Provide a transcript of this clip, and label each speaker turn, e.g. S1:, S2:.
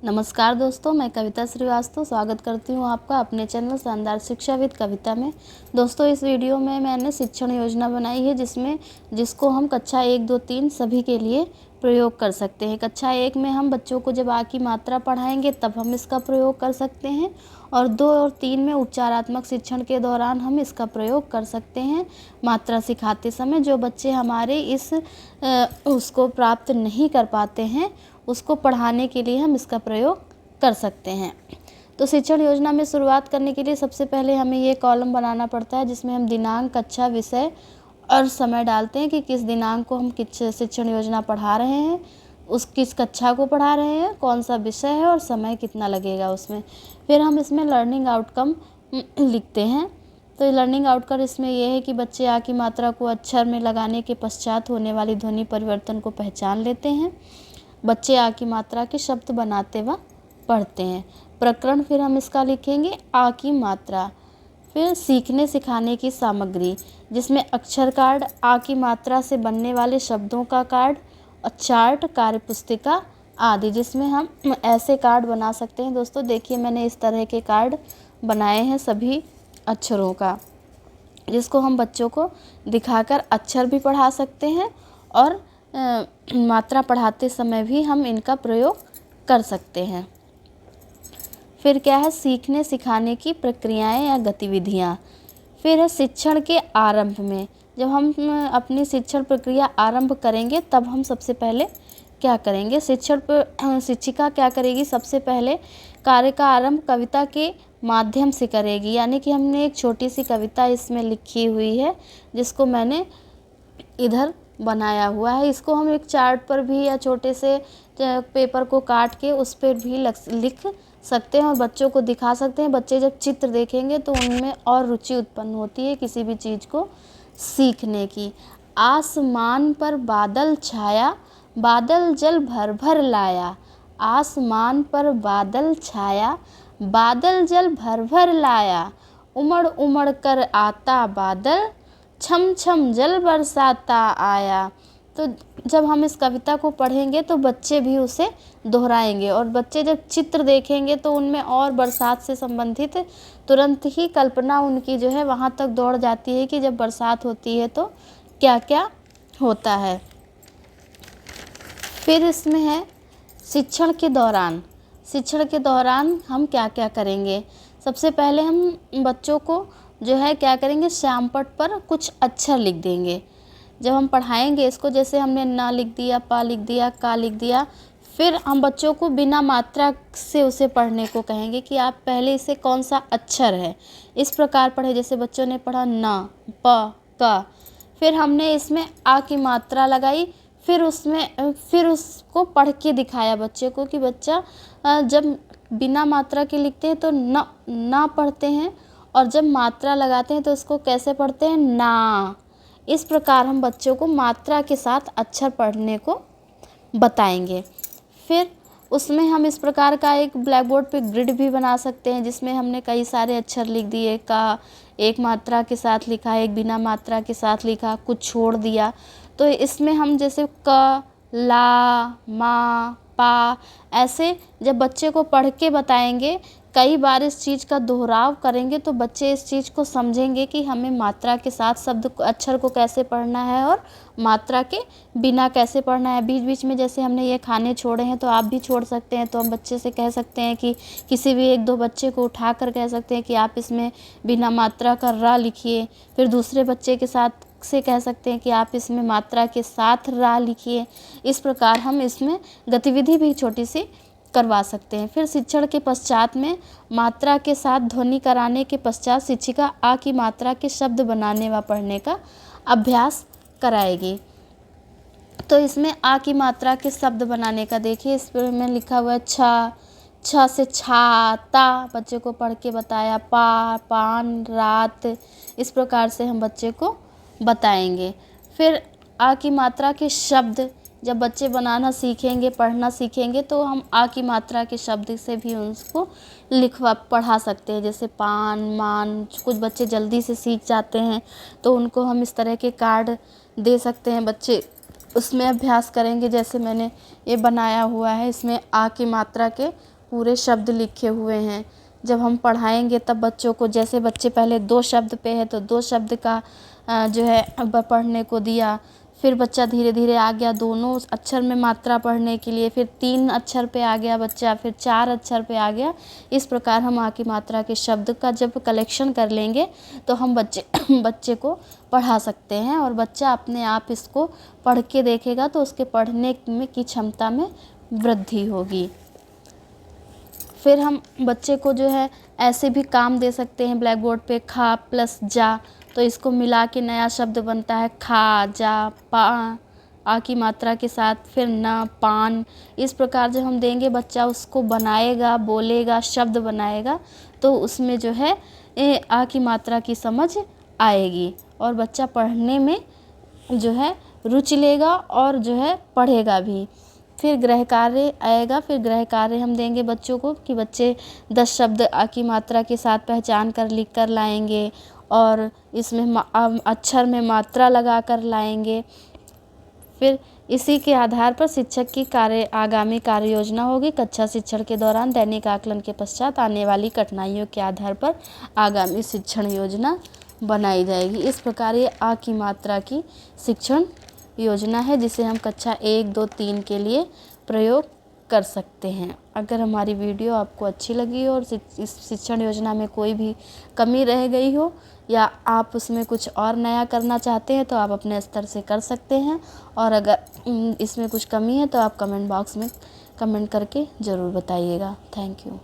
S1: नमस्कार दोस्तों, मैं कविता श्रीवास्तव स्वागत करती हूँ आपका अपने चैनल शानदार शिक्षा विद कविता में। दोस्तों, इस वीडियो में मैंने शिक्षण योजना बनाई है जिसको हम कक्षा 1, 2, 3 सभी के लिए प्रयोग कर सकते हैं। कक्षा 1 में हम बच्चों को जब आ की मात्रा पढ़ाएंगे तब हम इसका प्रयोग कर सकते हैं, और 2 और 3 में उच्चारात्मक शिक्षण के दौरान हम इसका प्रयोग कर सकते हैं। मात्रा सिखाते समय जो बच्चे हमारे उसको प्राप्त नहीं कर पाते हैं, उसको पढ़ाने के लिए हम इसका प्रयोग कर सकते हैं। तो शिक्षण योजना में शुरुआत करने के लिए सबसे पहले हमें ये कॉलम बनाना पड़ता है जिसमें हम दिनांक, कक्षा, विषय और समय डालते हैं कि किस दिनांक को हम किस शिक्षण योजना पढ़ा रहे हैं, किस कक्षा को पढ़ा रहे हैं, कौन सा विषय है और समय कितना लगेगा उसमें। फिर हम इसमें लर्निंग आउटकम लिखते हैं। तो लर्निंग आउटकम इसमें यह है कि बच्चे आ की मात्रा को अक्षर में लगाने के पश्चात होने वाली ध्वनि परिवर्तन को पहचान लेते हैं। बच्चे आ की मात्रा के शब्द बनाते व पढ़ते हैं। प्रकरण फिर हम इसका लिखेंगे आ की मात्रा। फिर सीखने सिखाने की सामग्री, जिसमें अक्षर कार्ड, आ की मात्रा से बनने वाले शब्दों का कार्ड, चार्ट, कार्यपुस्तिका आदि, जिसमें हम ऐसे कार्ड बना सकते हैं। दोस्तों देखिए, मैंने इस तरह के कार्ड बनाए हैं सभी अक्षरों का, जिसको हम बच्चों को दिखाकर अक्षर भी पढ़ा सकते हैं और मात्रा पढ़ाते समय भी हम इनका प्रयोग कर सकते हैं। फिर क्या है, सीखने सिखाने की प्रक्रियाएं या गतिविधियां। फिर है शिक्षण के आरंभ में, जब हम अपनी शिक्षण प्रक्रिया आरंभ करेंगे तब हम सबसे पहले क्या करेंगे, शिक्षिका क्या करेगी, सबसे पहले कार्य का आरंभ कविता के माध्यम से करेगी। यानी कि हमने एक छोटी सी कविता इसमें लिखी हुई है जिसको मैंने इधर बनाया हुआ है। इसको हम एक चार्ट पर भी या छोटे से पेपर को काट के उस पर भी लिख सकते हैं और बच्चों को दिखा सकते हैं। बच्चे जब चित्र देखेंगे तो उनमें और रुचि उत्पन्न होती है किसी भी चीज़ को सीखने की। आसमान पर बादल छाया, बादल जल भर भर लाया। आसमान पर बादल छाया, बादल जल भर भर लाया। उमड़ उमड़ कर आता बादल, छम छम जल बरसाता आया। तो जब हम इस कविता को पढ़ेंगे तो बच्चे भी उसे दोहराएंगे, और बच्चे जब चित्र देखेंगे तो उनमें और बरसात से संबंधित तुरंत ही कल्पना उनकी जो है वहाँ तक दौड़ जाती है कि जब बरसात होती है तो क्या क्या होता है। फिर इसमें है शिक्षण के दौरान। शिक्षण के दौरान हम क्या क्या करेंगे। सबसे पहले हम बच्चों को जो है क्या करेंगे, श्यामपट्ट पर कुछ अक्षर लिख देंगे। जब हम पढ़ाएंगे इसको, जैसे हमने ना लिख दिया, पा लिख दिया, का लिख दिया, फिर हम बच्चों को बिना मात्रा से उसे पढ़ने को कहेंगे कि आप पहले इसे कौन सा अक्षर है इस प्रकार पढ़े। जैसे बच्चों ने पढ़ा ना, प, का, फिर हमने इसमें आ की मात्रा लगाई, फिर उसको पढ़ के दिखाया बच्चे को कि बच्चा जब बिना मात्रा के लिखते हैं तो ना पढ़ते हैं, और जब मात्रा लगाते हैं तो उसको कैसे पढ़ते हैं, ना। इस प्रकार हम बच्चों को मात्रा के साथ अक्षर पढ़ने को बताएंगे। फिर उसमें हम इस प्रकार का एक ब्लैक बोर्ड पे ग्रिड भी बना सकते हैं जिसमें हमने कई सारे अक्षर लिख दिए। का एक मात्रा के साथ लिखा, एक बिना मात्रा के साथ लिखा, कुछ छोड़ दिया। तो इसमें हम जैसे क, ला, मा, पा, ऐसे जब बच्चे को पढ़ के बताएंगे, कई बार इस चीज़ का दोहराव करेंगे तो बच्चे इस चीज़ को समझेंगे कि हमें मात्रा के साथ अक्षर को कैसे पढ़ना है और मात्रा के बिना कैसे पढ़ना है। बीच बीच में जैसे हमने ये खाने छोड़े हैं तो आप भी छोड़ सकते हैं। तो हम बच्चे से कह सकते हैं कि किसी भी 1-2 बच्चे को उठा कर कह सकते हैं कि आप इसमें बिना मात्रा का रा लिखिए। फिर दूसरे बच्चे के साथ से कह सकते हैं कि आप इसमें मात्रा के साथ रा लिखिए। इस प्रकार हम इसमें गतिविधि भी छोटी सी करवा सकते हैं। फिर शिक्षण के पश्चात में मात्रा के साथ ध्वनि कराने के पश्चात शिक्षिका आ की मात्रा के शब्द बनाने व पढ़ने का अभ्यास कराएगी। तो इसमें आ की मात्रा के शब्द बनाने का देखिए, इस पर में लिखा हुआ है छ से छाता, बच्चे को पढ़ के बताया। पान, रात, इस प्रकार से हम बच्चे को बताएंगे। फिर आ की मात्रा के शब्द जब बच्चे बनाना सीखेंगे, पढ़ना सीखेंगे, तो हम आ की मात्रा के शब्द से भी उसको पढ़ा सकते हैं। जैसे पान, मान, कुछ बच्चे जल्दी से सीख जाते हैं तो उनको हम इस तरह के कार्ड दे सकते हैं। बच्चे उसमें अभ्यास करेंगे। जैसे मैंने ये बनाया हुआ है, इसमें आ की मात्रा के पूरे शब्द लिखे हुए हैं। जब हम पढ़ाएंगे तब बच्चों को, जैसे बच्चे पहले 2 शब्द पे है तो 2 शब्द का जो है पढ़ने को दिया, फिर बच्चा धीरे धीरे आ गया दोनों अक्षर में मात्रा पढ़ने के लिए, फिर 3 अक्षर पे आ गया बच्चा, फिर 4 अक्षर पे आ गया। इस प्रकार हम आ की मात्रा के शब्द का जब कलेक्शन कर लेंगे तो हम बच्चे को पढ़ा सकते हैं, और बच्चा अपने आप इसको पढ़ के देखेगा तो उसके पढ़ने में की क्षमता में वृद्धि होगी। फिर हम बच्चे को जो है ऐसे भी काम दे सकते हैं ब्लैक बोर्ड पे, खा प्लस जा, तो इसको मिला के नया शब्द बनता है खा जा पा, आ की मात्रा के साथ, फिर न पान। इस प्रकार जब हम देंगे बच्चा उसको बनाएगा, बोलेगा, शब्द बनाएगा, तो उसमें जो है आ की मात्रा की समझ आएगी और बच्चा पढ़ने में जो है रुचि लेगा और जो है पढ़ेगा भी। फिर गृह कार्य आएगा। फिर गृह कार्य हम देंगे बच्चों को कि बच्चे 10 शब्द आ की मात्रा के साथ पहचान कर लिख कर लाएंगे और इसमें अक्षर में मात्रा लगा कर लाएंगे। फिर इसी के आधार पर शिक्षक की आगामी कार्य योजना होगी। कक्षा शिक्षण के दौरान दैनिक आकलन के पश्चात आने वाली कठिनाइयों के आधार पर आगामी शिक्षण योजना बनाई जाएगी। इस प्रकार ये आ की मात्रा की शिक्षण योजना है जिसे हम कक्षा 1, 2, 3 के लिए प्रयोग कर सकते हैं। अगर हमारी वीडियो आपको अच्छी लगी हो और इस शिक्षण योजना में कोई भी कमी रह गई हो या आप उसमें कुछ और नया करना चाहते हैं तो आप अपने स्तर से कर सकते हैं, और अगर इसमें कुछ कमी है तो आप कमेंट बॉक्स में कमेंट करके ज़रूर बताइएगा। Thank you.